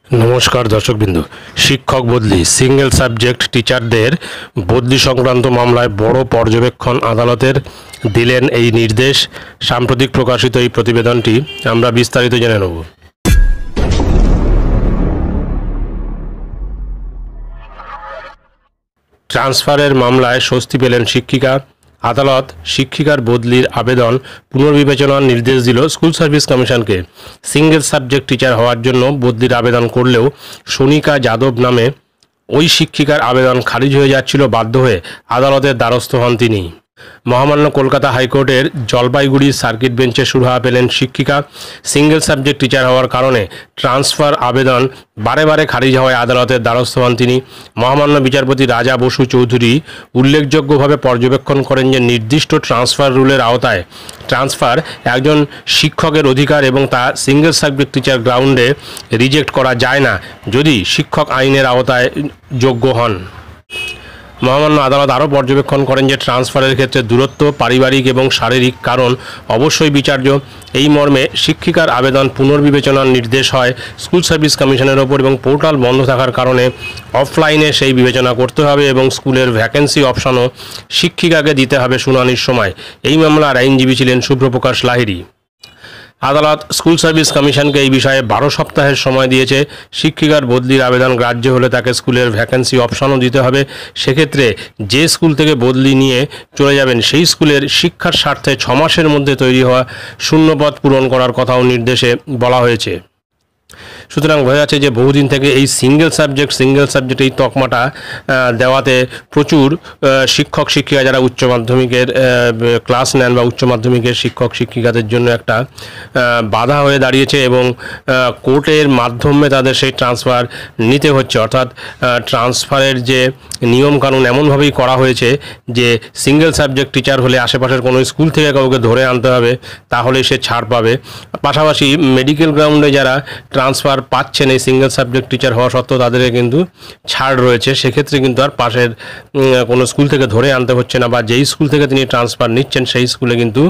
नमस्कार दर्शकबिंदु शिक्षक बदली सिंगल सबजेक्ट टीचारদের बदली संक्रांत मामलाয় बड़ पर्यवेक्षण आदालतेर दिलेन এই निर्देश সাম্প্রতিক প্রকাশিত এই প্রতিবেদনটি আমরা বিস্তারিত জেনে নেব। ট্রান্সফারের মামলায় স্বস্তি পেলেন শিক্ষিকা। আদালত শিক্ষিকার বদলির আবেদন পুনর্বিবেচনার নির্দেশ দিল স্কুল সার্ভিস কমিশনকে। সিঙ্গেল সাবজেক্ট টিচার হওয়ার জন্য বদলির আবেদন করলেও সোনিকা যাদব নামে ওই শিক্ষিকার আবেদন খারিজ হয়ে যাচ্ছিল। বাধ্য হয়ে আদালতের দ্বারস্থ হন তিনি। মহামান্য কলকাতা হাইকোর্টের জলপাইগুড়ি সার্কিট বেঞ্চে সুরাহা পেলেন শিক্ষিকা। সিঙ্গেল সাবজেক্ট টিচার হওয়ার কারণে ট্রান্সফার আবেদন বারে বারে খারিজ হওয়ায় আদালতের দ্বারস্থ হন তিনি। মহামান্য বিচারপতি রাজা বসু চৌধুরী উল্লেখযোগ্যভাবে পর্যবেক্ষণ করেন যে নির্দিষ্ট ট্রান্সফার রুলের আওতায় ট্রান্সফার একজন শিক্ষকের অধিকার এবং তা সিঙ্গেল সাবজেক্ট টিচার গ্রাউন্ডে রিজেক্ট করা যায় না যদি শিক্ষক আইনের আওতায় যোগ্য হন। মহামান্য আদালত আরও পর্যবেক্ষণ করেন যে ট্রান্সফারের ক্ষেত্রে দূরত্ব, পারিবারিক এবং শারীরিক কারণ অবশ্যই বিচার্য। এই মর্মে শিক্ষিকার আবেদন পুনর্বিবেচনার নির্দেশ হয় স্কুল সার্ভিস কমিশনের ওপর এবং পোর্টাল বন্ধ থাকার কারণে অফলাইনে সেই বিবেচনা করতে হবে এবং স্কুলের ভ্যাকেন্সি অপশনও শিক্ষিকাকে দিতে হবে শুনানির সময়। এই মামলার আইনজীবী ছিলেন শুভ্রপ্রকাশ লাহিড়ী। আদালত স্কুল সার্ভিস কমিশনকে এই বিষয়ে 12 সপ্তাহের সময় দিয়েছে। শিক্ষিকার বদলির আবেদন গ্রাহ্য হলে তাকে স্কুলের ভ্যাকেন্সি অপশনও দিতে হবে। সেক্ষেত্রে যে স্কুল থেকে বদলি নিয়ে চলে যাবেন সেই স্কুলের শিক্ষার স্বার্থে 6 মাসের মধ্যে তৈরি হওয়া শূন্যপদ পূরণ করার কথাও নির্দেশে বলা হয়েছে। সুতরাং বোঝা যাচ্ছে যে বহুদিন থেকে এই সিঙ্গেল সাবজেক্ট এই তকমাটা দেওয়াতে প্রচুর শিক্ষক শিক্ষিকা যারা উচ্চ মাধ্যমিকের ক্লাস নেন বা উচ্চ মাধ্যমিকের শিক্ষক শিক্ষিকাদের জন্য একটা বাধা হয়ে দাঁড়িয়েছে এবং কোর্টের মাধ্যমে তাদের সেই ট্রান্সফার নিতে হচ্ছে। অর্থাৎ ট্রান্সফারের যে নিয়মকানুন এমনভাবেই করা হয়েছে যে সিঙ্গেল সাবজেক্ট টিচার হলে আশেপাশের কোনো স্কুল থেকে কাউকে ধরে আনতে হবে, তাহলে সে ছাড় পাবে। পাশাপাশি মেডিকেল গ্রাউন্ডে যারা ট্রান্সফার পাচ্ছেন এই সিঙ্গেল সাবজেক্ট টিচার হওয়া সত্ত্বেও তাদের কিন্তু ছাড় রয়েছে। সেক্ষেত্রে কিন্তু আর পাশের কোনো স্কুল থেকে ধরে আনতে হচ্ছে না, বা যেই স্কুল থেকে তিনি ট্রান্সফার নিচ্ছেন সেই স্কুলে কিন্তু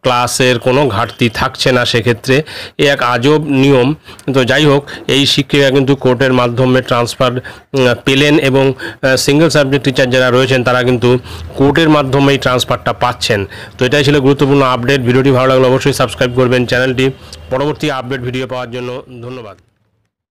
ক্লাসের কোনো ঘাটতি থাকছে না। সেক্ষেত্রে এ এক আজব নিয়ম। তো যাই হোক, এই শিক্ষিকা কিন্তু কোর্টের মাধ্যমে ট্রান্সফার পেলেন এবং সিঙ্গেল সাবজেক্ট টিচার যারা রয়েছেন তারা কিন্তু কোর্টের মাধ্যমেই ট্রান্সফারটা পাচ্ছেন। তো এটাই ছিল গুরুত্বপূর্ণ আপডেট। ভিডিওটি ভালো লাগলে অবশ্যই সাবস্ক্রাইব করবেন চ্যানেলটি। পরবর্তী আপডেট ভিডিও পাওয়ার জন্য ধন্যবাদ।